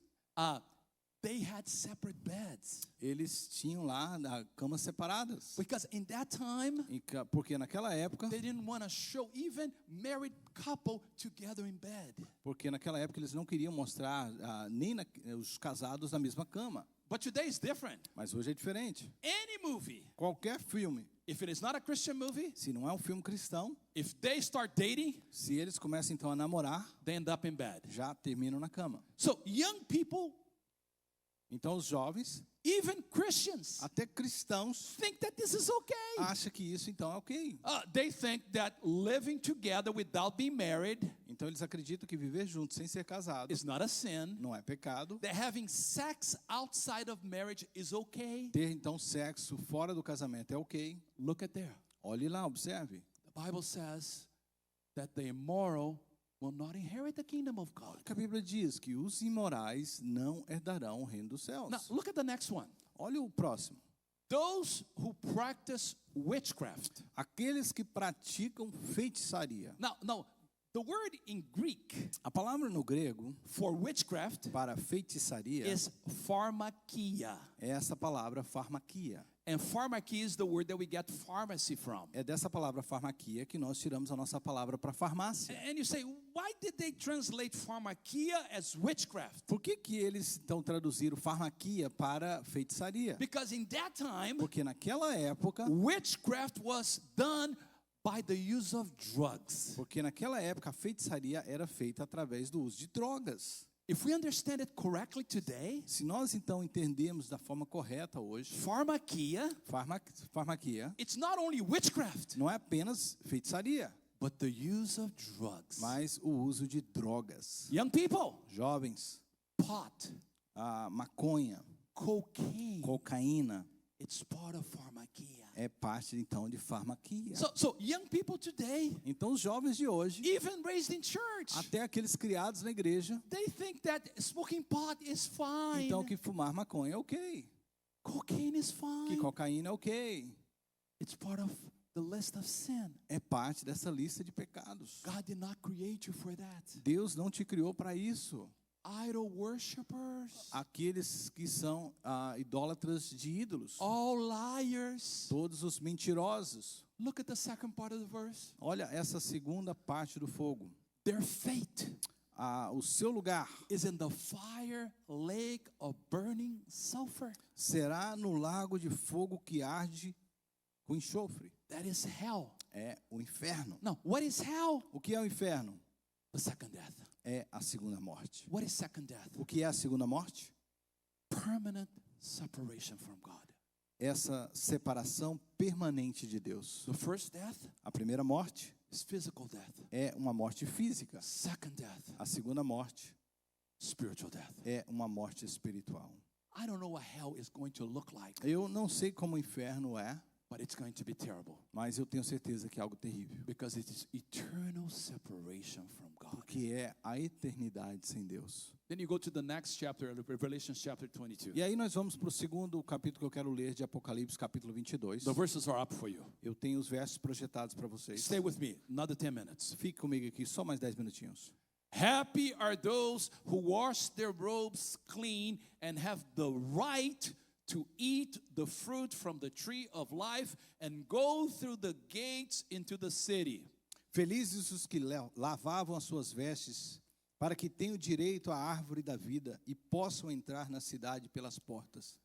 they had separate beds. eles tinham lá camas separadas. Because in that time, Porque naquela época, they didn't want to show even married couple together in bed. eles não queriam mostrar nem os casados na mesma cama. But today is different. Mas hoje é diferente. Any movie, Qualquer filme, if it is not a Christian movie, se não é um filme cristão, if they start dating, se eles começam então a namorar, they end up in bed. já terminam na cama. So young people, Então os jovens, even Christians, até cristãos, think that this is okay. acham que isso então é ok. They think that living together without being married Então eles acreditam que viver juntos sem ser casado is not a sin. não é pecado. That having sex outside of marriage is okay. Ter então sexo fora do casamento é ok. Look at there. Olhe lá, observe. The Bible says that the immoral will not inherit the kingdom of God. A Bíblia diz que os imorais não herdarão o reino dos céus. Now, look at the next one. Olha o próximo. Those who practice witchcraft. Aqueles que praticam feitiçaria. Now, the word in Greek A palavra no grego for witchcraft para feitiçaria is pharmakia. é essa palavra farmaquia. And pharmakia is the word that we get pharmacy from. É dessa palavra farmaquia que nós tiramos a nossa palavra para farmácia. And you say, why did they translate pharmakia as witchcraft? Por que eles então traduziram farmaquia para feitiçaria? Because in that time, Porque naquela época, witchcraft was done by the use of drugs. a feitiçaria era feita através do uso de drogas. If we understand it correctly today, Se nós então entendemos da forma correta hoje, pharmakia, farmaquia it's not only witchcraft, não é apenas feitiçaria, but the use of drugs. mas o uso de drogas. Young people, Jovens, pot, maconha, cocaine, cocaína, it's part of pharmakia. é parte então de farmaquia. So young people today, Então os jovens de hoje, even raised in church, até aqueles criados na igreja, they think that smoking pot is fine. então que fumar maconha é ok, Cocaine is que fine. cocaína é ok, It's part of the list of sin. é parte dessa lista de pecados. God did not create you for that. Deus não te criou para isso. Idol worshippers, Aqueles que são idólatras de ídolos, all liars. todos os mentirosos. Look at the second part of the verse. Olha essa segunda parte do fogo. Their fate o seu lugar is in the fire lake of burning sulfur. será no lago de fogo que arde com enxofre. That is hell. É o inferno. Now, what is hell? O que é o inferno? The second death. É a segunda morte. What is second death? O que é a segunda morte? Permanent separation from God. Essa separação permanente de Deus. The first death A primeira morte is physical death. é uma morte física. Second death, A segunda morte spiritual death. é uma morte espiritual. I don't know what hell is going to look like, Eu não sei como o inferno é, but it's going to be terrible mas eu tenho certeza que é algo terrível. because it is eternal separation from God. Porque é a eternidade sem Deus. Then you go to the next chapter, Revelation chapter 22. E aí nós vamos para o segundo capítulo que eu quero ler de Apocalipse, capítulo 22. The verses are up for you. Eu tenho os versos projetados para vocês. Stay with me, another 10 minutes. Fique comigo aqui só mais 10 minutinhos. Happy are those who wash their robes clean and have the right to eat the fruit from the tree of life and go through the gates into the city. Felizes os que lavavam as suas vestes, para que tenham direito à árvore da vida e possam entrar na cidade pelas portas.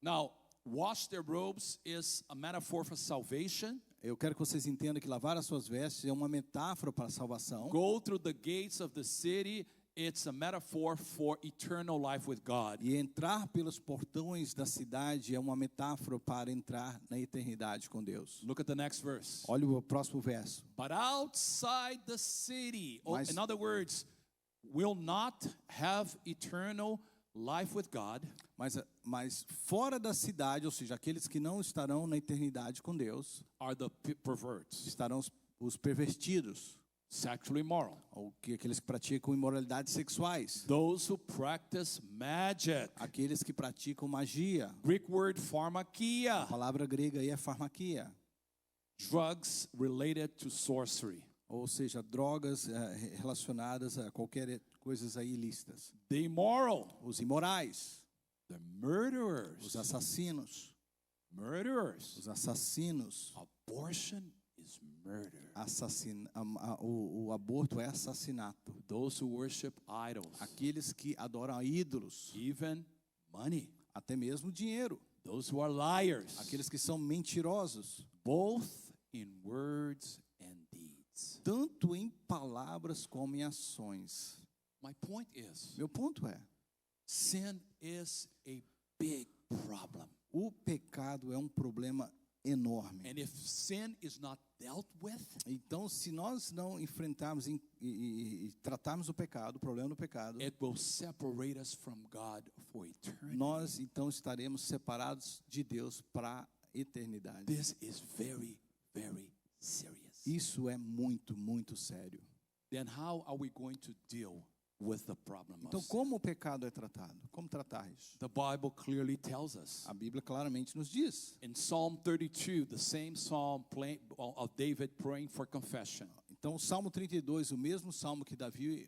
Now, wash their robes is a metaphor for salvation. Eu quero que vocês entendam que lavar as suas vestes é uma metáfora para a salvação. Go through the gates of the city, it's a metaphor for eternal life with God. E entrar pelos portões da cidade é uma metáfora para entrar na eternidade com Deus. Look at the next verse. Olha o próximo verso. But outside the city, Mas- in other words, will not have eternal life with God. Mas fora da cidade, ou seja, aqueles que não estarão na eternidade com Deus, Are the perverts, estarão os pervertidos, sexually immoral, ou aqueles que praticam imoralidades sexuais, those who practice magic. aqueles que praticam magia. Greek word pharmakia, A palavra grega aí é farmaquia, drugs related to sorcery. ou seja, drogas relacionadas a qualquer coisas aí ilícitas. The immoral, Os imorais, the os murderers, assassinos, murderers. os assassinos. Abortion is murder. O aborto é assassinato. Those who worship idols, Aqueles que adoram a ídolos, even money. até mesmo dinheiro. Those who are liars, Aqueles que são mentirosos, both in words and deeds. tanto em palavras como em ações. My point is, Meu ponto é, sin is a big problem. o pecado é um problema enorme. And if sin is not dealt with, Então, se nós não enfrentarmos e tratarmos o pecado, o problema do pecado, it will separate us from God for eternity. nós então estaremos separados de Deus para a eternidade. This is very, very serious. Isso é muito, muito sério. Then how are we going to deal with the problem Então, of sin? como o pecado é tratado? Como tratar isso? The Bible clearly tells us. A Bíblia claramente nos diz. In Psalm 32, the same psalm of David praying for confession. Então, o Salmo 32, o mesmo salmo que Davi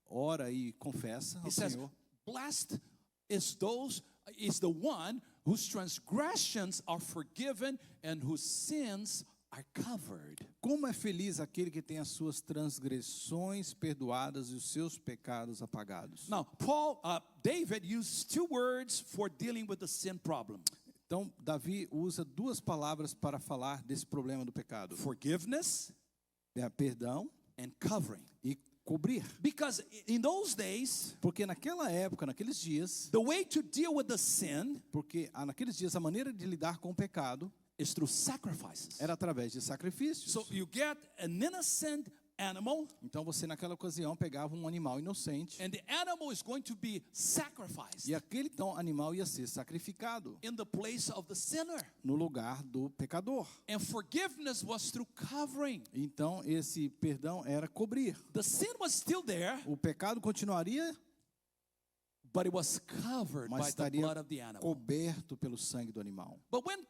ora e confessa ao He says, Senhor. blessed is the one whose transgressions are forgiven and whose sins are covered. Como é feliz aquele que tem as suas transgressões perdoadas e os seus pecados apagados. Now, David used two words for dealing with the sin problem: Então, Davi usa duas palavras para falar desse problema do pecado. forgiveness Perdão and covering. e cobrir. Because in those days, Porque naquela época, naqueles dias, the way to deal with the sin porque naqueles dias a maneira de lidar com o pecado is through sacrifices. era através de sacrifícios. So you get an innocent animal, Então você naquela ocasião pegava um animal inocente and the animal is going to be sacrificed e aquele então animal ia ser sacrificado in the place of the sinner. no lugar do pecador. And forgiveness was through covering. Então esse perdão era cobrir. The sin was still there, O pecado continuaria, but it was covered mas by the estaria blood of the animal. coberto pelo sangue do animal. But when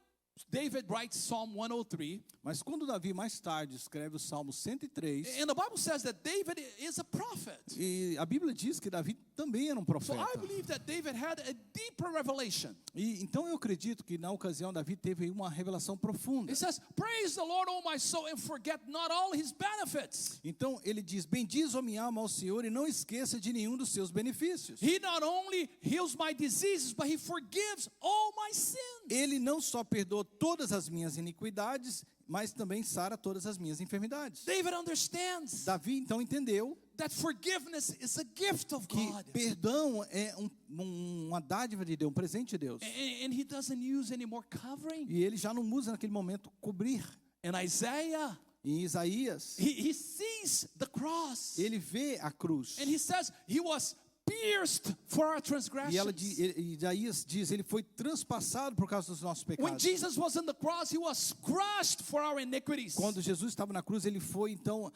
David writes Psalm 103, Mas quando Davi mais tarde escreve o Salmo 103, and the Bible says that David is a prophet. e a Bíblia diz que Davi também era um So profeta. I believe that David had a deeper revelation. E então eu acredito que na ocasião Davi teve aí uma revelação profunda. It says, praise the Lord, O my soul, and forget not all his benefits. Então ele diz: bendiz, ó minha alma, ao Senhor, e não esqueça de nenhum dos seus benefícios. He not only heals my diseases, but he forgives all my sins. Ele não só perdoa todas as minhas iniquidades, mas também sara todas as minhas enfermidades. David understands Davi então entendeu that forgiveness is a gift of que God. perdão é uma dádiva de Deus, um presente de Deus. And he doesn't use any more covering. E ele já não usa naquele momento cobrir. And Isaiah, Em Isaías, he sees the cross. ele vê a cruz. And he says he was pierced for our E transgressions. Isaías diz: ele foi transpassado por causa dos nossos When pecados. Jesus was on the cross, he was crushed for our iniquities. Quando Jesus estava na cruz, ele foi então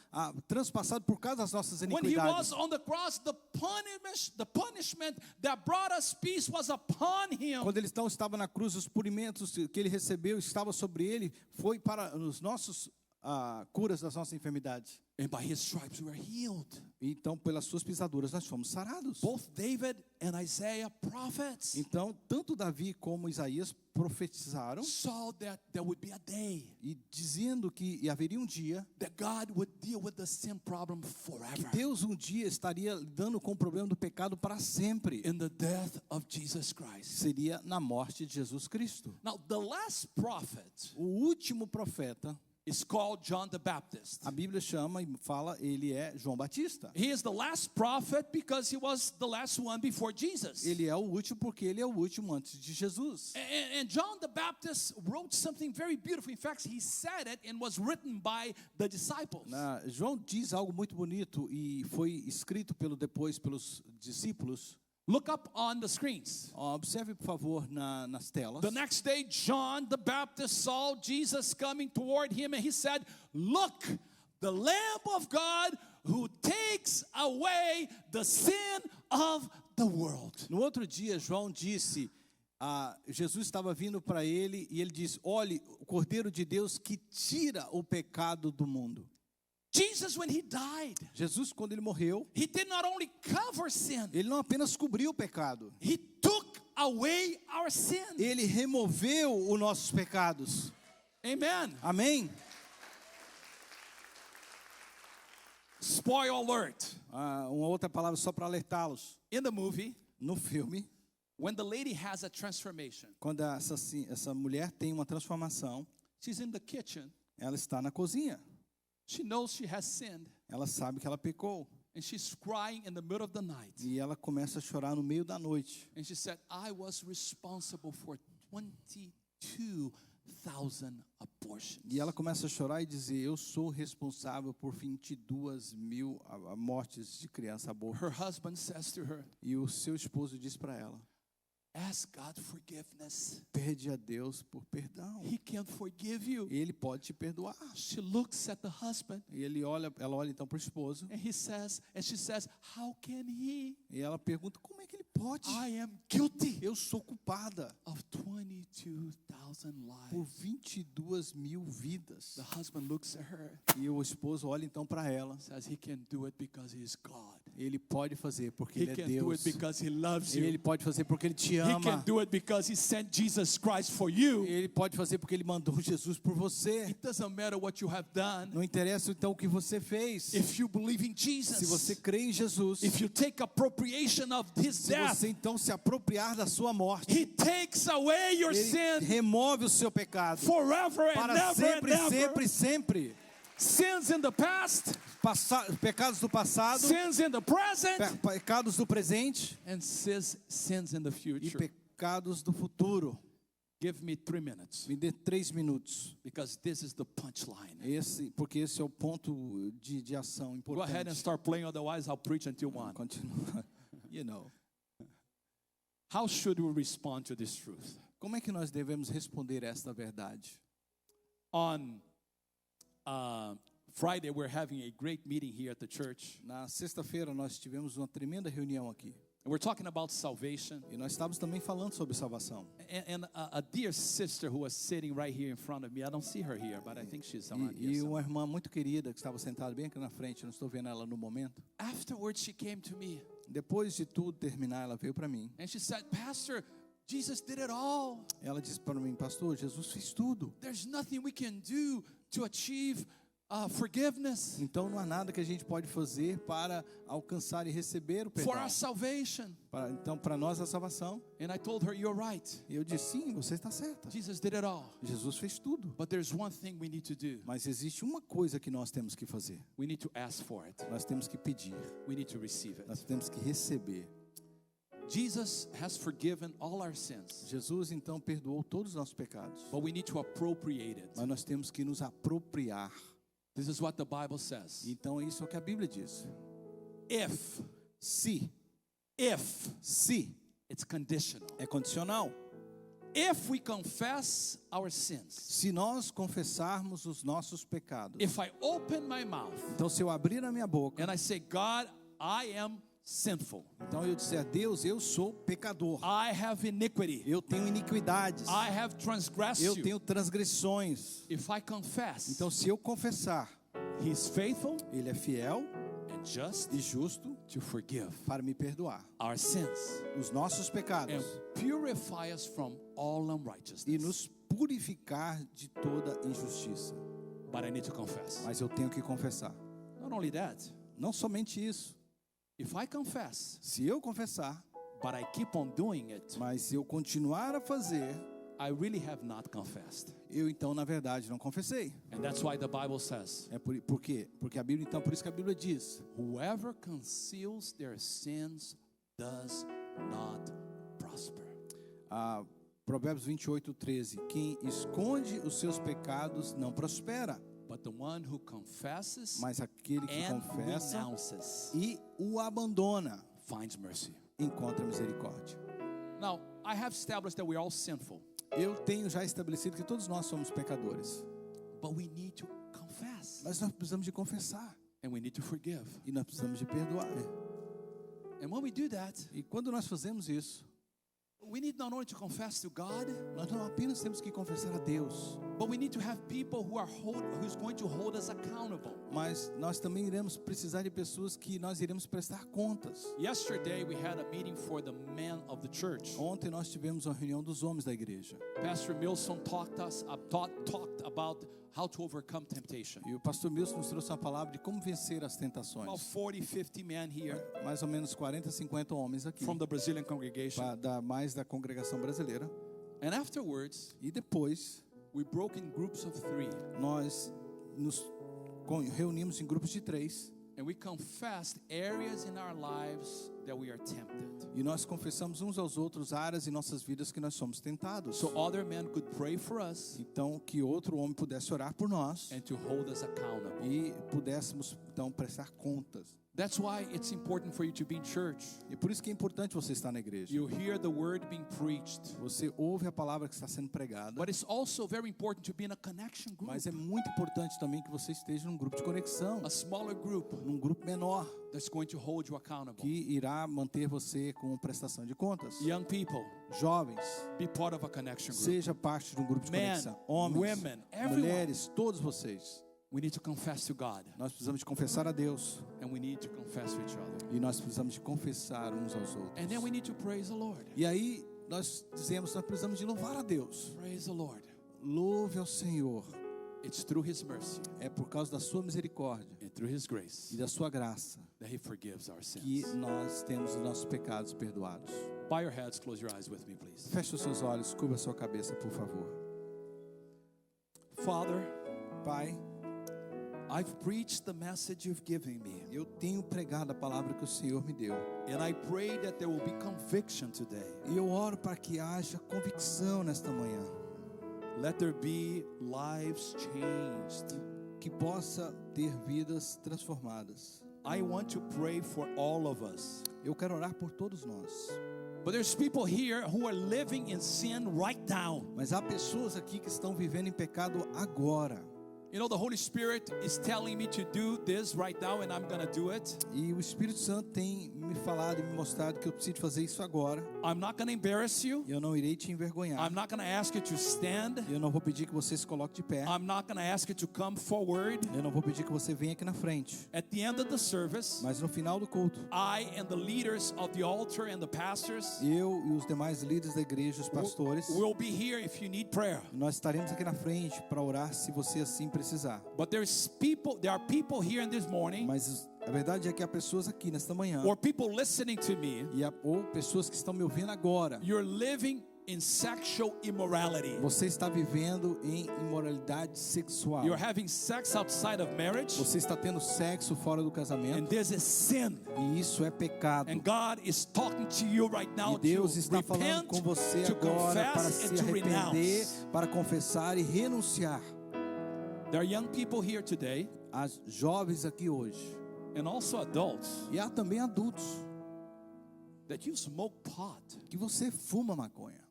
transpassado por causa das nossas When he iniquidades. was on the cross, the punishment that brought us peace was upon him. Quando ele então estava na cruz, os punimentos que ele recebeu estava sobre ele, foi para os nossos curas das nossas enfermidades. And by his stripes we were healed. Então, pelas suas pisaduras, nós fomos sarados. Both David and Isaiah prophets Então, tanto Davi como Isaías profetizaram saw that there would be a day e dizendo que haveria um dia that God would deal with the sin problem que forever Deus um dia estaria lidando com o problema do pecado para sempre. in the death of Jesus Christ. Seria na morte de Jesus Cristo. Now, the last prophet O último profeta, is called John the Baptist. a Bíblia chama e fala, ele é João Batista. He is the last prophet because he was the last one before Jesus. Ele é o último porque ele é o último antes de Jesus. And John the Baptist wrote something very beautiful. In fact, he said it and was written by the disciples. João diz algo muito bonito e foi escrito depois pelos discípulos. Look up on the screens. Observe, por favor, nas telas. The next day, John the Baptist saw Jesus coming toward him, and he said, "Look, the Lamb of God who takes away the sin of the world." No outro dia, João disse, Jesus estava vindo para ele e ele disse: olhe, o Cordeiro de Deus que tira o pecado do mundo. Jesus, when he died, Jesus, quando ele morreu, he did not only cover sin, ele não apenas cobriu o pecado, he took away our sin. ele removeu os nossos pecados. Amen. Amém? Spoiler alert. Uma outra palavra só para alertá-los. In the movie, No filme, when the lady has a transformation, quando essa mulher tem uma transformação, she's in the kitchen. ela está na cozinha. She knows she has sinned, Ela sabe que ela pecou. and she's crying in the middle of the night. E ela começa a chorar no meio da noite. And she said, I was responsible for 22,000 abortions. E ela começa a chorar e dizer: eu sou responsável por 22.000 mortes de criança aborto. Her husband says to her, E o seu esposo diz para ela: ask God forgiveness. pede a Deus por perdão. He can forgive you. Ele pode te perdoar. She looks at the husband, E ela olha então para o esposo. and she says, how can he? E ela pergunta: como é que ele pode? I am guilty Eu sou culpada of 22,000 por lives. 22.000 vidas. The husband looks at her, E o esposo olha então para ela. says he can do it because he is God. Ele pode fazer porque He ele é can do Deus. it because he loves you. Ele pode fazer porque ele te He can ama. do it because he sent Jesus Christ for you. Ele pode fazer porque ele mandou Jesus por você. It doesn't matter what you have done. Não interessa então o que você fez. If you believe in Se você Jesus, crê em Jesus, if you take appropriation of his se death, você então se apropriar da sua morte, he takes away your ele sin remove o seu pecado forever and para never sempre, and ever. sempre, sempre. Sins in the past, Pecados do passado, sins in the present, pecados do presente and sins in the e future. pecados do futuro. Give me 3 minutes, Me dê 3 minutos. because this is the punchline. Porque esse é o ponto de ação Go ahead and importante. start playing, otherwise I'll preach until 1. Continua. You know. How should we respond to this truth? Como é que nós devemos responder esta verdade? On Friday, we're having a great meeting here at the church. Na sexta-feira nós tivemos uma tremenda reunião aqui. And we're talking about salvation. E nós estávamos também falando sobre salvação. And a dear sister who was sitting right here in front of me, I don't see her here, but I think she's around here E somewhere. uma irmã muito querida que estava sentada bem aqui na frente, não estou vendo ela no momento. Afterwards, she came to me Depois de tudo terminar, ela veio para mim. and she said, Pastor, Jesus did it all. Ela disse para mim, pastor, Jesus fez tudo. There's nothing we can do to achieve forgiveness Então não há nada que a gente pode fazer para alcançar e receber o for perdão. our salvation. Então para nós a salvação. And I told her, you're right. E eu disse, sim, você está certa. Jesus did it all. Jesus fez tudo. But there's one thing we need to do. Mas existe uma coisa que nós temos que fazer. We need to ask for it. Nós temos que pedir. We need to receive it. Nós temos que receber. Jesus has forgiven all our sins, Jesus então perdoou todos os nossos pecados. but we need to appropriate it. Mas nós temos que nos apropriar. This is what the Bible says. Então isso é o que a Bíblia diz. If, Se, it's conditional. é condicional. If we confess our sins, Se nós confessarmos os nossos pecados. if I open my mouth Então se eu abrir a minha boca, and I say, God, I am sinful. então eu disser a Deus, eu sou pecador. I have iniquity. Eu tenho iniquidades. I have transgressed Eu you. tenho transgressões. If I confess, Então se eu confessar, He's faithful Ele é fiel and just e justo to forgive para me perdoar our sins os nossos pecados and purify us from all e unrighteousness. nos purificar de toda injustiça. But I need to confess. Mas eu tenho que confessar. Not only that, Não somente isso. if I confess, Se eu confessar, but I keep on doing it, mas se eu continuar a fazer, I really have not confessed. eu então na verdade não confessei. And that's why the Bible says, Por quê? Porque a Bíblia então, por isso que a Bíblia diz: whoever conceals their sins does not prosper. Provérbios 28:13, quem esconde os seus pecados não prospera, But the one who confesses mas aquele que and confessa renounces e o abandona finds mercy. encontra misericórdia. Now, I have established that we're all sinful, Eu tenho já estabelecido que todos nós somos pecadores, but we need to confess mas nós precisamos de confessar and we need to forgive. e nós precisamos de perdoar. And when we do that, E quando nós fazemos isso, we need not only to confess to God, nós não apenas temos que confessar a Deus, but we need to have people who's going to hold us accountable. mas nós também iremos precisar de pessoas que nós iremos prestar contas. Yesterday, we had a meeting for the men of the church. Ontem nós tivemos uma reunião dos homens da igreja. Pastor Milson talked about how to overcome temptation. E o pastor Milson nos trouxe uma palavra de como vencer as About tentações. 40, 50 men here Mais ou menos 40, 50 homens aqui, from the Brazilian congregation. mais da congregação brasileira. And afterwards, E depois we broke in groups of 3. nós nos reunimos em grupos de 3 And we confessed areas in our lives that we are tempted. e nós confessamos uns aos outros áreas em nossas vidas que nós somos tentados. So other men could pray for us Então que outro homem pudesse orar por nós and to hold us accountable. e pudéssemos então prestar contas. That's why it's important for you to be in church. E por isso que é importante você estar na igreja. You hear the word being preached. Você ouve a palavra que está sendo pregada, But it's also very important to be in a connection group. mas é muito importante também que você esteja num grupo de conexão, A smaller group num grupo menor, that's going to hold you accountable. que irá manter você com prestação de contas. Young people, Jovens, be part of a connection group. seja parte de um grupo de Men, conexão. Homens, women, everyone. mulheres, todos vocês. We need to confess to God, Nós precisamos de confessar a Deus and we need to confess to each other. e nós precisamos de confessar uns aos outros. And then we need to praise the Lord. E aí nós dizemos, nós precisamos de louvar a Deus. Praise the Lord. Louve ao Senhor. It's through His mercy É por causa da sua misericórdia and through His grace e da sua graça that He forgives our que sins. nós temos os nossos pecados perdoados. Bow your heads, close your eyes with me, please. Feche os seus olhos, cubra a sua cabeça, por favor. Father, Pai, I've preached the message you've given me, eu tenho pregado a palavra que o Senhor me deu. and I pray that there will be conviction today. E eu oro para que haja convicção nesta manhã, Let there be lives changed. que possa ter vidas transformadas. I want to pray for all of us. Eu quero orar por todos nós. But there's people here who are living in sin right now. Mas há pessoas aqui que estão vivendo em pecado agora. You know, the Holy Spirit is telling me to do this right now, and I'm going to do it. E o Espírito Santo tem me falado e me mostrado que eu preciso fazer isso agora. I'm not going to embarrass you. Eu não irei te envergonhar. I'm not going to ask you to stand. Eu não vou pedir que você se coloque de pé. I'm not going to ask you to come forward. Eu não vou pedir que você venha aqui na frente. At the end of the service, Mas no final do culto, I and the leaders of the altar and the pastors eu e os demais líderes da igreja, os pastores, will be here if you need prayer. nós estaremos aqui na frente para orar se você assim precisar. But there are people here in this morning, Mas a verdade é que há pessoas aqui nesta manhã, or people listening to me, ou pessoas que estão me ouvindo agora. you're living in sexual immorality. Você está vivendo em imoralidade sexual. You're having sex outside of marriage, Você está tendo sexo fora do and casamento. this is sin. E isso é pecado. And God is talking to you right now E Deus to está falando repent, com você to agora para confess, se and to arrepender, renounce. para confessar e renunciar. There are young people here today, Há jovens aqui hoje, and also adults, e há também adultos, that you smoke pot, que você fuma maconha.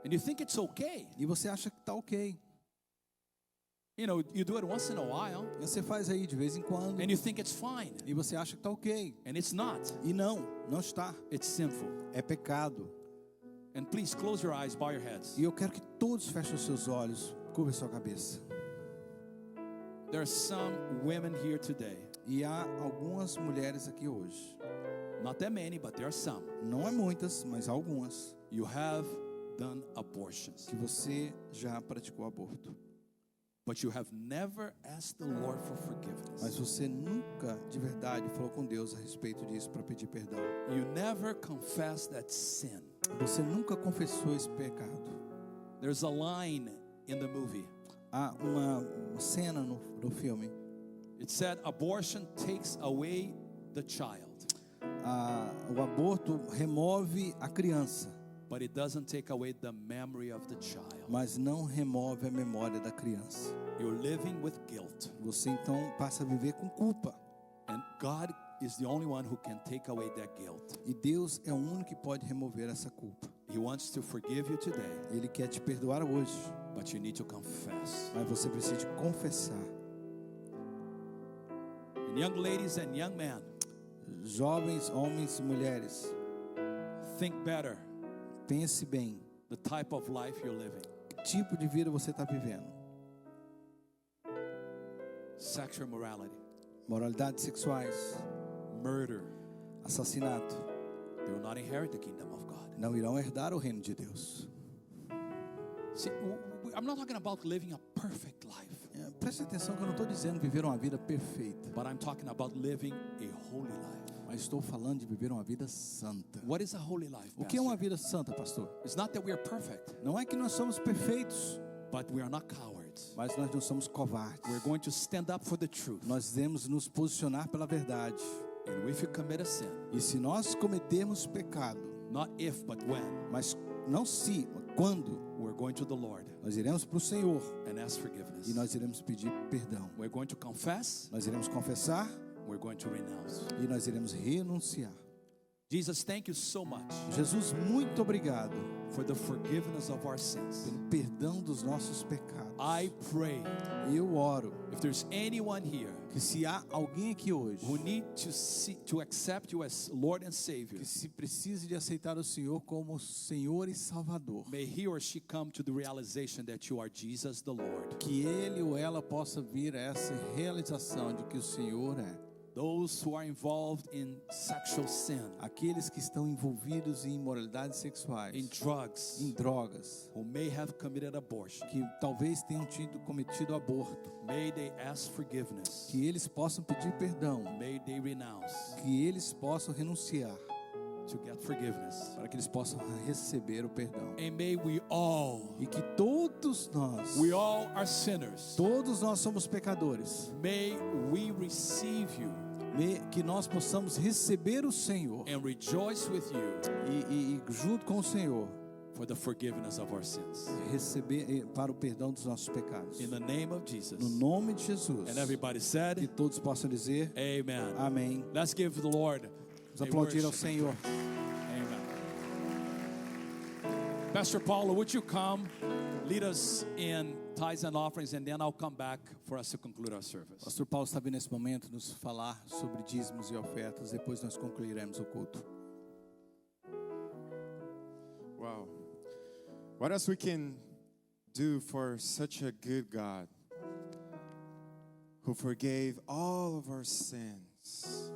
and you think it's okay. E você acha que está ok. You know, you do it once in a while, E você faz aí de vez em quando. and you think it's fine, E você acha que está ok. and it's not. E não está. It's sinful. É pecado. And please close your eyes, bow your heads. E eu quero que todos fechem os seus olhos, curvem sua cabeça. There are some women here today, E há algumas mulheres aqui hoje. not that many, but there are some. Não é muitas, mas há algumas. You have done abortions, Que você já praticou aborto. but you have never asked the Lord for forgiveness. Mas você nunca de verdade falou com Deus a respeito disso para pedir perdão. You never confessed that sin. Você nunca confessou esse pecado. There's a line in the movie. Há uma cena no filme. It said abortion takes away the child, O aborto remove a criança, but it doesn't take away the memory of the child. mas não remove a memória da criança. You're living with guilt, Você então passa a viver com culpa. and God is the only one who can take away that guilt. E Deus é o único que pode remover essa culpa. He wants to forgive you today, Ele quer te perdoar hoje, but you need to confess. mas você precisa confessar. And young ladies and young men, Jovens, homens e mulheres, think better pense bem. the type of life you're living. Que tipo de vida você está vivendo? Sexual morality, Moralidades sexuais, murder, assassinato, they will not inherit the kingdom of God. não irão herdar o reino de Deus. See, I'm not talking about living a perfect life, Preste atenção que eu não estou dizendo viver uma vida perfeita, but I'm talking about living a holy life. mas estou falando de viver uma vida santa. What is a holy life, O que é uma Pastor? vida santa, pastor? It's not that we are perfect, Não é que nós somos perfeitos, but we are not cowards. mas nós não somos covardes. We're going to stand up for the truth. Nós devemos nos posicionar pela verdade. And if you commit a sin, E se nós cometermos pecado, not if, but when, mas não se, quando, we're going to the Lord nós iremos para o Senhor and ask forgiveness. e nós iremos pedir perdão. We're going to confess, Nós iremos confessar we're going to renounce. e nós iremos renunciar. Jesus, thank you so much Jesus, muito obrigado for the forgiveness of our sins. pelo perdão dos nossos pecados. I pray Eu oro if there's anyone here que se há alguém aqui hoje who need to accept you as Lord and Savior, que se precise de aceitar o Senhor como Senhor e Salvador, may he or she come to the realization that you are Jesus the Lord. que ele ou ela possa vir a essa realização de que o Senhor é. Those who are involved in sexual sin, Aqueles que estão envolvidos em imoralidades in sexuais, drugs, em drogas, who may have committed abortion, que talvez tenham cometido aborto, may they ask forgiveness, que eles possam pedir perdão, may they renounce que eles possam renunciar, to get forgiveness, para que eles possam receber o perdão. and may we all E que todos are sinners, todos nós somos pecadores, may we receive you que nós possamos receber o Senhor and rejoice with you e junto com o Senhor for the forgiveness of our sins. receber para o perdão dos nossos pecados. In the name of Jesus. No nome de Jesus. And everybody Que said, todos possam dizer amen. amém. Let's give the Lord Vamos a aplaudir ao worship. Senhor. Amen. Pastor Paula, would you come lead us in tithes and offerings, and then I'll come back for us to conclude our service. Pastor Paulo está vindo nesse momento nos falar sobre dízimos e ofertas. Depois nós concluiremos o culto. Wow. What else we can do for such a good God who forgave all of our sins?